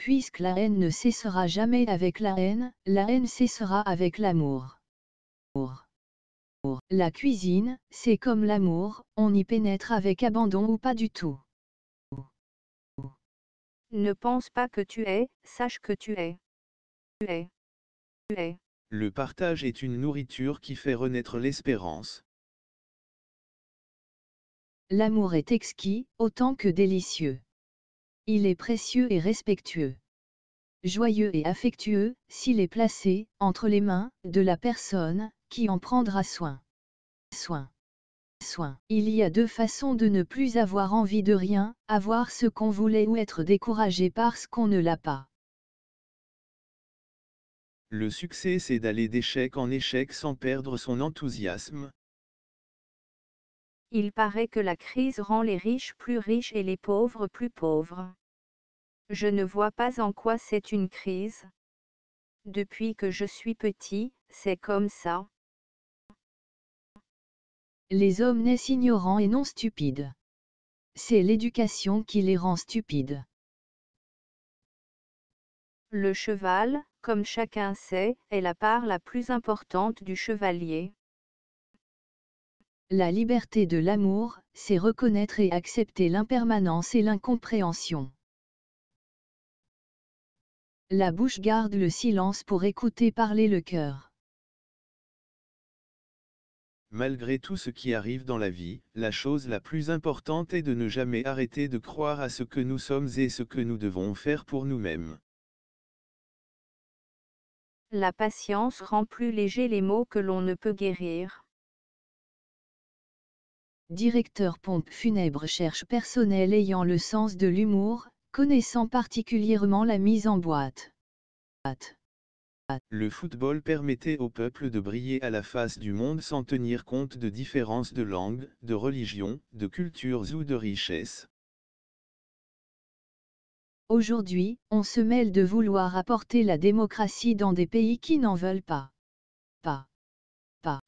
puisque la haine ne cessera jamais avec la haine cessera avec l'amour. La cuisine, c'est comme l'amour, on y pénètre avec abandon ou pas du tout. Ne pense pas que tu es, sache que tu es. Tu es. Tu es. Le partage est une nourriture qui fait renaître l'espérance. L'amour est exquis, autant que délicieux. Il est précieux et respectueux. Joyeux et affectueux, s'il est placé, entre les mains, de la personne, qui en prendra soin. Il y a deux façons de ne plus avoir envie de rien, avoir ce qu'on voulait ou être découragé parce qu'on ne l'a pas. Le succès, c'est d'aller d'échec en échec sans perdre son enthousiasme. Il paraît que la crise rend les riches plus riches et les pauvres plus pauvres. Je ne vois pas en quoi c'est une crise. Depuis que je suis petit, c'est comme ça. Les hommes naissent ignorants et non stupides. C'est l'éducation qui les rend stupides. Le cheval, comme chacun sait, est la part la plus importante du chevalier. La liberté de l'amour, c'est reconnaître et accepter l'impermanence et l'incompréhension. La bouche garde le silence pour écouter parler le cœur. Malgré tout ce qui arrive dans la vie, la chose la plus importante est de ne jamais arrêter de croire à ce que nous sommes et ce que nous devons faire pour nous-mêmes. La patience rend plus légers les maux que l'on ne peut guérir. Directeur pompe funèbre cherche personnel ayant le sens de l'humour, connaissant particulièrement la mise en boîte. Le football permettait au peuple de briller à la face du monde sans tenir compte de différences de langue, de religion, de cultures ou de richesses. Aujourd'hui, on se mêle de vouloir apporter la démocratie dans des pays qui n'en veulent pas.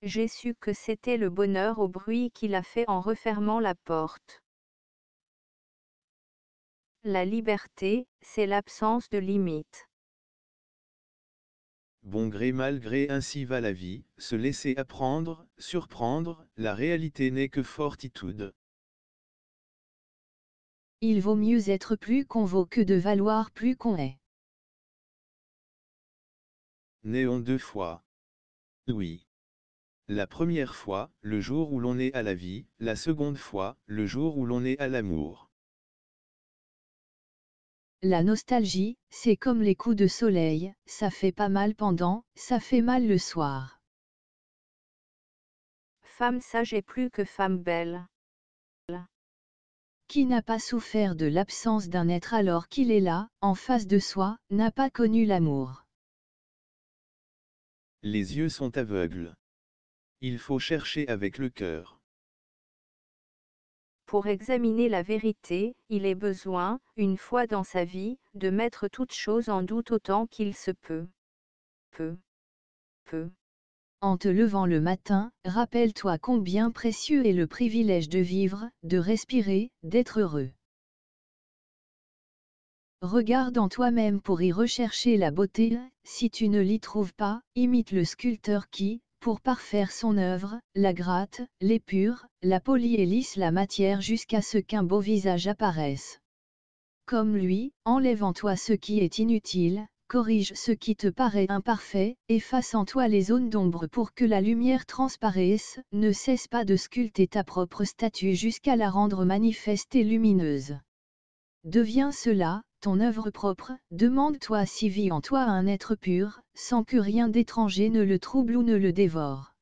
J'ai su que c'était le bonheur au bruit qu'il a fait en refermant la porte. La liberté, c'est l'absence de limites. Bon gré mal gré ainsi va la vie, se laisser apprendre, surprendre, la réalité n'est que fortitude. Il vaut mieux être plus qu'on vaut que de valoir plus qu'on est. Néons deux fois. Oui. La première fois, le jour où l'on est à la vie, la seconde fois, le jour où l'on est à l'amour. La nostalgie, c'est comme les coups de soleil, ça fait pas mal pendant, ça fait mal le soir. Femme sage est plus que femme belle. Qui n'a pas souffert de l'absence d'un être alors qu'il est là, en face de soi, n'a pas connu l'amour. Les yeux sont aveugles. Il faut chercher avec le cœur. Pour examiner la vérité, il est besoin, une fois dans sa vie, de mettre toute chose en doute autant qu'il se peut. En te levant le matin, rappelle-toi combien précieux est le privilège de vivre, de respirer, d'être heureux. Regarde en toi-même pour y rechercher la beauté, si tu ne l'y trouves pas, imite le sculpteur qui, pour parfaire son œuvre, la gratte, l'épure, la polie et lisse la matière jusqu'à ce qu'un beau visage apparaisse. Comme lui, enlève en toi ce qui est inutile, corrige ce qui te paraît imparfait, efface en toi les zones d'ombre pour que la lumière transparaisse, ne cesse pas de sculpter ta propre statue jusqu'à la rendre manifeste et lumineuse. Deviens cela, ton œuvre propre, demande-toi si vit en toi un être pur, sans que rien d'étranger ne le trouble ou ne le dévore.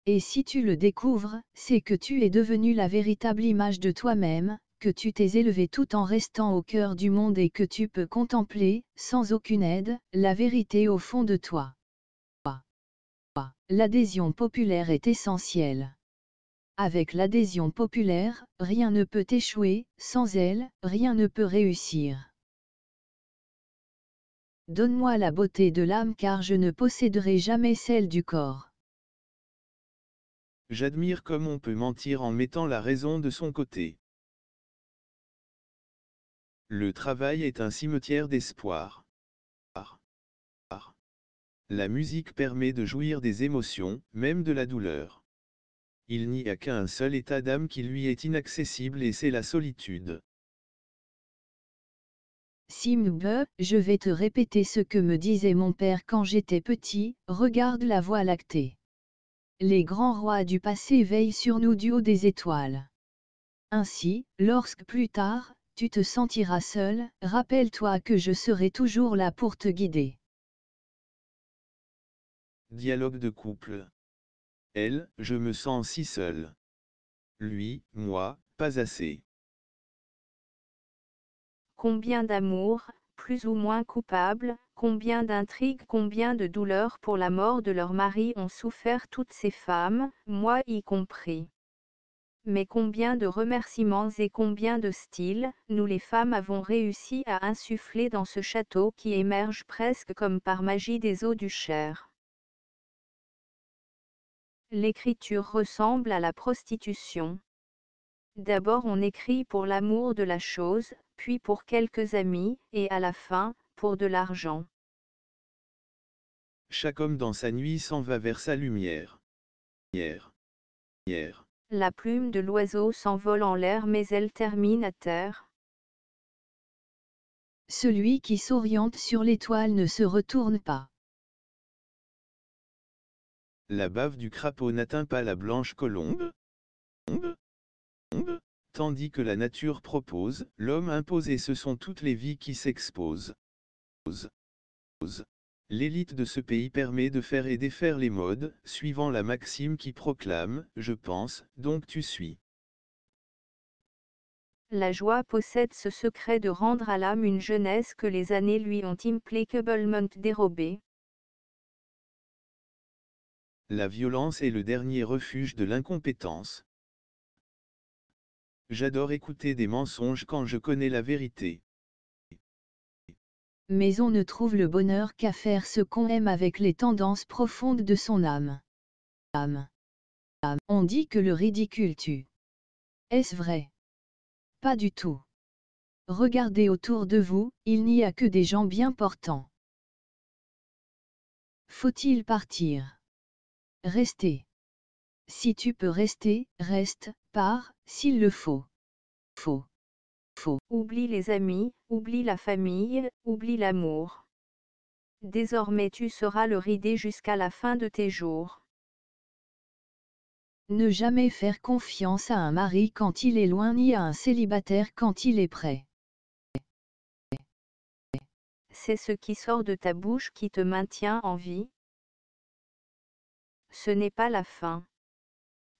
Et si tu le découvres, c'est que tu es devenu la véritable image de toi-même, que tu t'es élevé tout en restant au cœur du monde et que tu peux contempler, sans aucune aide, la vérité au fond de toi. L'adhésion populaire est essentielle. Avec l'adhésion populaire, rien ne peut échouer, sans elle, rien ne peut réussir. Donne-moi la beauté de l'âme car je ne posséderai jamais celle du corps. J'admire comme on peut mentir en mettant la raison de son côté. Le travail est un cimetière d'espoir. La musique permet de jouir des émotions, même de la douleur. Il n'y a qu'un seul état d'âme qui lui est inaccessible et c'est la solitude. Simbe, je vais te répéter ce que me disait mon père quand j'étais petit, regarde la Voie lactée. Les grands rois du passé veillent sur nous du haut des étoiles. Ainsi, lorsque plus tard, tu te sentiras seul, rappelle-toi que je serai toujours là pour te guider. Dialogue de couple. Elle, je me sens si seul. Lui, moi, pas assez. Combien d'amour, plus ou moins coupable, combien d'intrigues, combien de douleurs pour la mort de leur mari ont souffert toutes ces femmes, moi y compris. Mais combien de remerciements et combien de styles, nous les femmes avons réussi à insuffler dans ce château qui émerge presque comme par magie des eaux du Cher. L'écriture ressemble à la prostitution. D'abord on écrit pour l'amour de la chose, puis pour quelques amis, et à la fin, pour de l'argent. Chaque homme dans sa nuit s'en va vers sa lumière. Hier. La plume de l'oiseau s'envole en l'air mais elle termine à terre. Celui qui s'oriente sur l'étoile ne se retourne pas. La bave du crapaud n'atteint pas la blanche colombe. Tandis que la nature propose, l'homme impose et ce sont toutes les vies qui s'exposent. L'élite de ce pays permet de faire et défaire les modes, suivant la maxime qui proclame « Je pense, donc tu suis ». La joie possède ce secret de rendre à l'âme une jeunesse que les années lui ont implacablement dérobée. La violence est le dernier refuge de l'incompétence. J'adore écouter des mensonges quand je connais la vérité. Mais on ne trouve le bonheur qu'à faire ce qu'on aime avec les tendances profondes de son âme. On dit que le ridicule tue. Est-ce vrai? Pas du tout. Regardez autour de vous, il n'y a que des gens bien portants. Faut-il partir? Rester. Si tu peux rester, reste, pars, s'il le faut. Oublie les amis, oublie la famille, oublie l'amour. Désormais tu seras le ridé jusqu'à la fin de tes jours. Ne jamais faire confiance à un mari quand il est loin ni à un célibataire quand il est près. C'est ce qui sort de ta bouche qui te maintient en vie. Ce n'est pas la fin.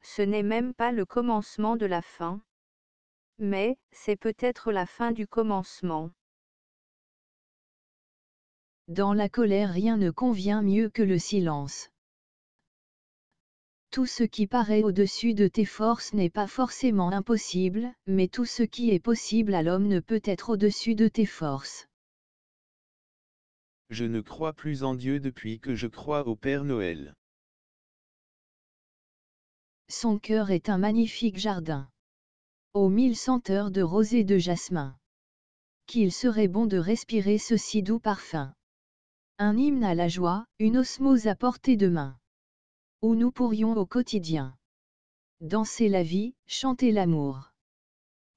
Ce n'est même pas le commencement de la fin. Mais, c'est peut-être la fin du commencement. Dans la colère rien ne convient mieux que le silence. Tout ce qui paraît au-dessus de tes forces n'est pas forcément impossible, mais tout ce qui est possible à l'homme ne peut être au-dessus de tes forces. Je ne crois plus en Dieu depuis que je crois au Père Noël. Son cœur est un magnifique jardin. Aux 1000 senteurs de rose et de jasmin. Qu'il serait bon de respirer ce si doux parfum. Un hymne à la joie, une osmose à portée de main. Où nous pourrions au quotidien danser la vie, chanter l'amour.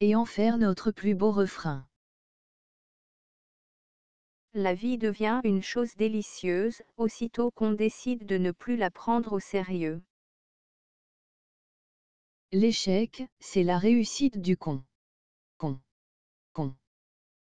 Et en faire notre plus beau refrain. La vie devient une chose délicieuse, aussitôt qu'on décide de ne plus la prendre au sérieux. L'échec, c'est la réussite du con.